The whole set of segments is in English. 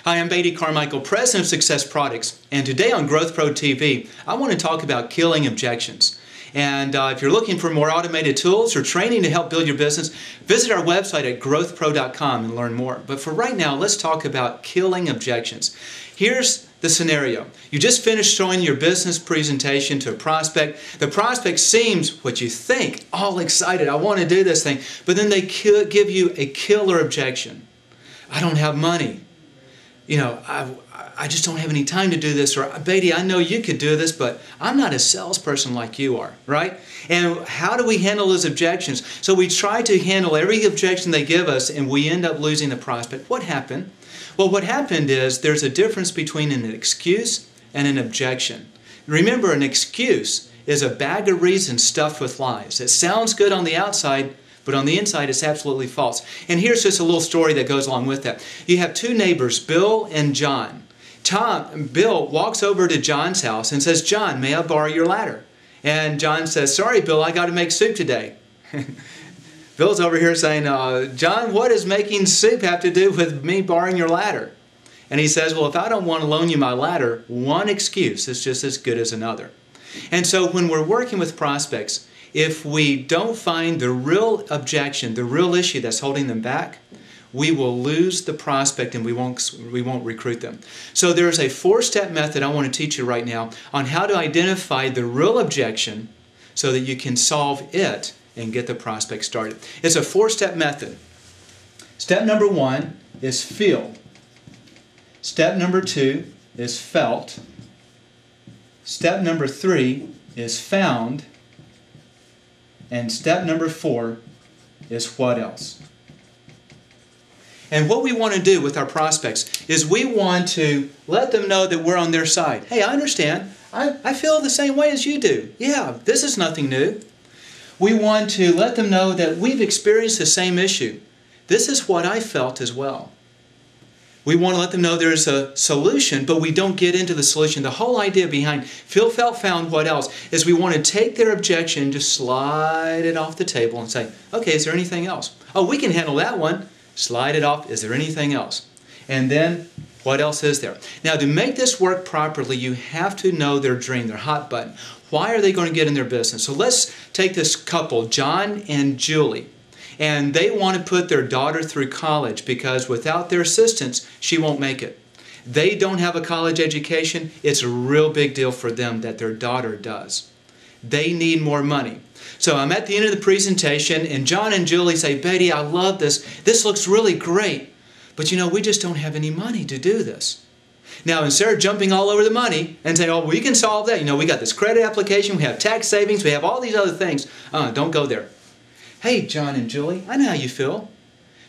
Hi, I'm Beatty Carmichael, President of Success Products, and today on Growth Pro TV, I want to talk about killing objections. And if you're looking for more automated tools or training to help build your business, visit our website at growthpro.com and learn more. But for right now, let's talk about killing objections. Here's the scenario. You just finished showing your business presentation to a prospect. The prospect seems, what you think, all excited. I want to do this thing. But then they give you a killer objection. I don't have money. You know, I just don't have any time to do this. Or, Beatty, I know you could do this, but I'm not a salesperson like you are, right? And how do we handle those objections? So we try to handle every objection they give us, and we end up losing the prospect. What happened? Well, what happened is there's a difference between an excuse and an objection. Remember, an excuse is a bag of reasons stuffed with lies. It sounds good on the outside, but on the inside, it's absolutely false. And here's just a little story that goes along with that. You have two neighbors, Bill and John. Bill walks over to John's house and says, "John, may I borrow your ladder?" And John says, "Sorry, Bill, I got to make soup today." Bill's over here saying, "John, what does making soup have to do with me borrowing your ladder?" And he says, "Well, if I don't want to loan you my ladder, one excuse is just as good as another." And so when we're working with prospects, if we don't find the real objection, the real issue that's holding them back, we will lose the prospect and we won't recruit them. So there's a 4-step method I want to teach you right now on how to identify the real objection so that you can solve it and get the prospect started. It's a 4-step method. Step number 1 is feel. Step number 2 is felt. Step number 3 is found. And step number 4 is what else? And what we want to do with our prospects is we want to let them know that we're on their side. Hey, I understand. I feel the same way as you do. Yeah, this is nothing new. We want to let them know that we've experienced the same issue. This is what I felt as well. We want to let them know there's a solution, but we don't get into the solution. The whole idea behind feel, felt, found, what else, is we want to take their objection, just slide it off the table and say, okay, is there anything else? Oh, we can handle that one. Slide it off. Is there anything else? And then, what else is there? Now, to make this work properly, you have to know their dream, their hot button. Why are they going to get in their business? So let's take this couple, John and Julie. And they want to put their daughter through college because without their assistance, she won't make it. They don't have a college education. It's a real big deal for them that their daughter does. They need more money. So I'm at the end of the presentation, and John and Julie say, "Beatty, I love this. This looks really great. But you know, we just don't have any money to do this." Now, instead of jumping all over the money and saying, "Oh, we can solve that. You know, we got this credit application, we have tax savings, we have all these other things." Don't go there. Hey, John and Julie, I know how you feel.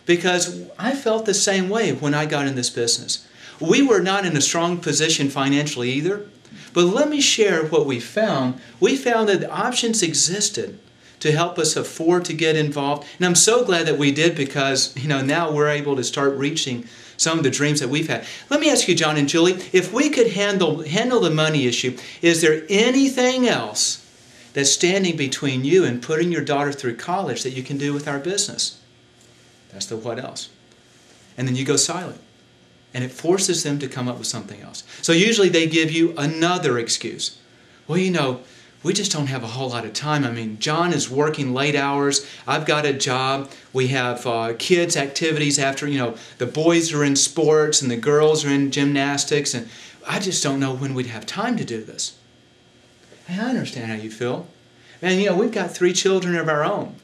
Because I felt the same way when I got in this business. We were not in a strong position financially either. But let me share what we found. We found that options existed to help us afford to get involved. And I'm so glad that we did because, you know, now we're able to start reaching some of the dreams that we've had. Let me ask you, John and Julie, if we could handle the money issue, is there anything else that's standing between you and putting your daughter through college that you can do with our business? That's the what else. And then you go silent. And it forces them to come up with something else. So usually they give you another excuse. Well, you know, we just don't have a whole lot of time. I mean, John is working late hours. I've got a job. We have kids' activities after, you know, the boys are in sports and the girls are in gymnastics. And I just don't know when we'd have time to do this. Hey, I understand how you feel. And, you know, we've got 3 children of our own.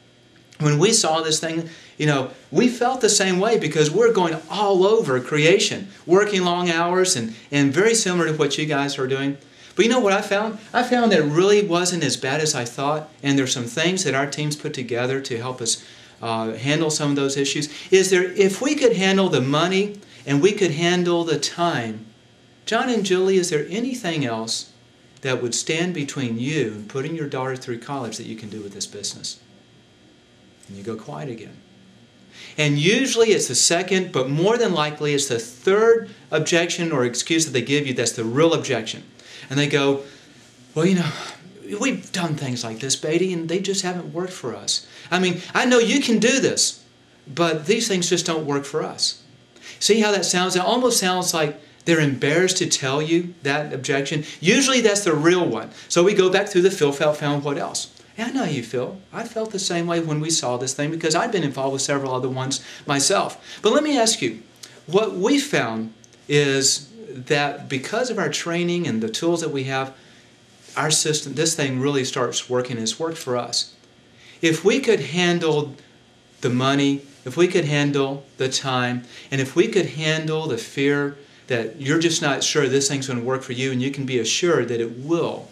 When we saw this thing, you know, we felt the same way because we're going all over creation, working long hours and very similar to what you guys are doing. But you know what I found? I found that it really wasn't as bad as I thought, and there's some things that our teams put together to help us handle some of those issues. If we could handle the money and we could handle the time, John and Julie, is there anything else that would stand between you and putting your daughter through college that you can do with this business? And you go quiet again. And usually it's the second, but more than likely it's the third objection or excuse that they give you that's the real objection. And they go, "Well, you know, we've done things like this, Beatty, and they just haven't worked for us. I mean, I know you can do this, but these things just don't work for us." See how that sounds? It almost sounds like they're embarrassed to tell you that objection. Usually that's the real one. So we go back through the feel, felt, found, what else? Yeah, I know how you feel. I felt the same way when we saw this thing because I've been involved with several other ones myself. But let me ask you, what we found is that because of our training and the tools that we have, our system, this thing really starts working. It's worked for us. If we could handle the money, if we could handle the time, and if we could handle the fear that you're just not sure this thing's going to work for you and you can be assured that it will,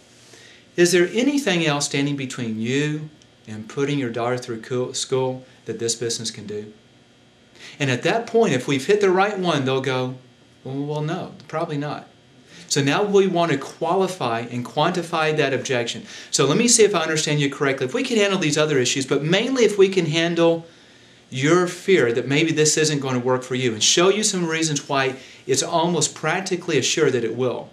is there anything else standing between you and putting your daughter through school that this business can do? And at that point, if we've hit the right one, they'll go, well, no, probably not. So now we want to qualify and quantify that objection. So let me see if I understand you correctly. If we can handle these other issues, but mainly if we can handle your fear that maybe this isn't going to work for you and show you some reasons why it's almost practically assured that it will,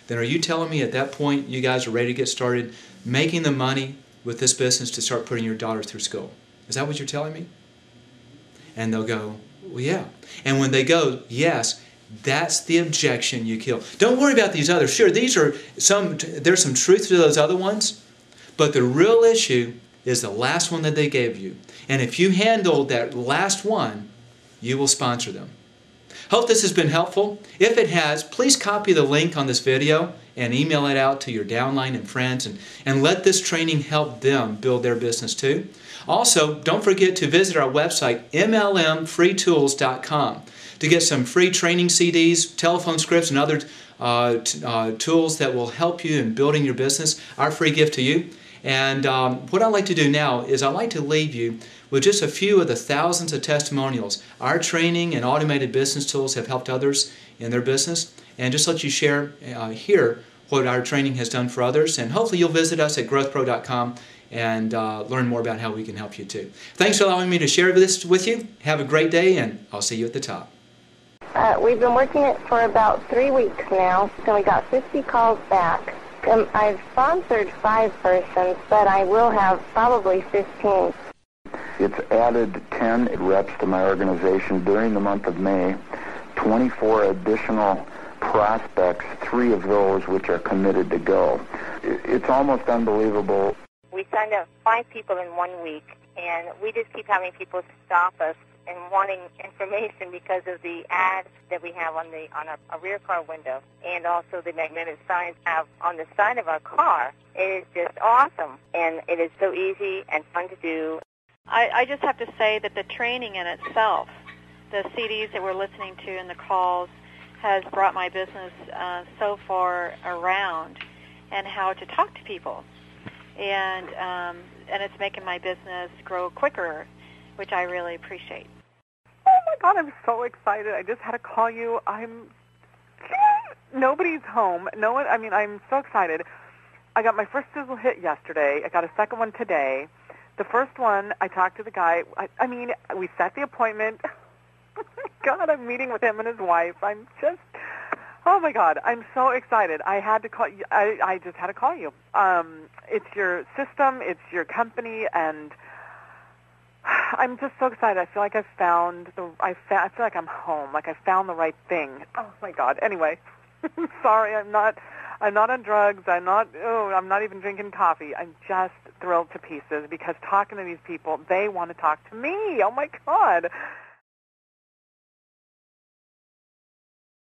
then are you telling me at that point you guys are ready to get started making the money with this business to start putting your daughter through school? Is that what you're telling me? And they'll go, well, yeah. And when they go, yes, that's the objection you kill. Don't worry about these others. Sure, there's some truth to those other ones, but the real issue is the last one that they gave you. And if you handle that last one, you will sponsor them. Hope this has been helpful. If it has, please copy the link on this video and email it out to your downline and friends and let this training help them build their business too. Also, don't forget to visit our website, mlmfreetools.com, to get some free training CDs, telephone scripts, and other tools that will help you in building your business, our free gift to you. And what I'd like to do now is I'd like to leave you with just a few of the thousands of testimonials. Our training and automated business tools have helped others in their business, and just let you share here what our training has done for others. And hopefully you'll visit us at growthpro.com and learn more about how we can help you too. Thanks for allowing me to share this with you. Have a great day, and I'll see you at the top. We've been working it for about 3 weeks now, so we got 50 calls back. I've sponsored 5 persons, but I will have probably 15. It's added 10 reps to my organization during the month of May, 24 additional prospects, 3 of those which are committed to go. It's almost unbelievable. We signed up 5 people in 1 week, and we just keep having people stop us and wanting information because of the ad that we have on our rear car window, and also the magnetic signs have on the side of our car. It is just awesome, and it is so easy and fun to do. I just have to say that the training in itself, the CDs that we're listening to and the calls, has brought my business so far around, and how to talk to people, and it's making my business grow quicker, which I really appreciate. Oh my God, I'm so excited. I just had to call you. Nobody's home. No one, I'm so excited. I got my first sizzle hit yesterday. I got a second one today. The first one, I talked to the guy. We set the appointment. Oh my God, I'm meeting with him and his wife. Oh my God, I'm so excited. I had to call you. I just had to call you. It's your system, it's your company, and I'm just so excited. I feel like I feel like I'm home, like I found the right thing. Oh my God. Anyway, sorry, I'm not on drugs. I'm not even drinking coffee. I'm just thrilled to pieces because talking to these people, they want to talk to me. Oh my God.